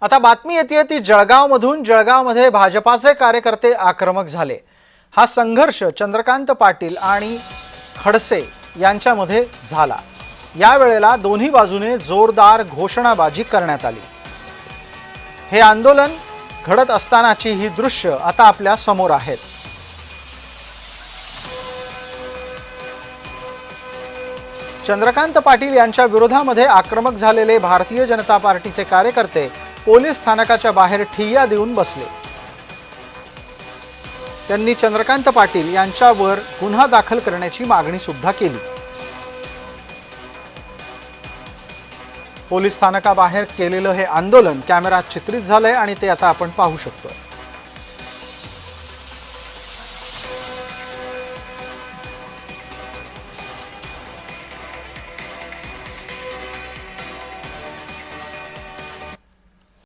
आता बातमी येते ती जळगावमधून। जळगावमध्ये भाजपाचे कार्यकर्ते आक्रमक झाले। हा संघर्ष चंद्रकांत पाटील आणि खडसे यांच्यामध्ये झाला। या वेळेला दोन्ही बाजूने जोरदार घोषणाबाजी करण्यात आली। हे आंदोलन घडत असतानाची ही दृश्य आता आपल्या समोर आहेत। चंद्रकांत पाटील यांच्या विरोधामध्ये आक्रमक झालेले भारतीय जनता पार्टीचे कार्यकर्ते पोलीस स्थानकाच्या बाहेर ठिय्या देऊन बसले। त्यांनी चंद्रकांत पाटील यांच्यावर गुन्हा दाखल करण्याची मागणी सुद्धा केली। पोलीस स्थानकाबाहेर केलेलं हे आंदोलन कॅमेऱ्यात चित्रित झालंय आणि ते आता आपण पाहू शकतो।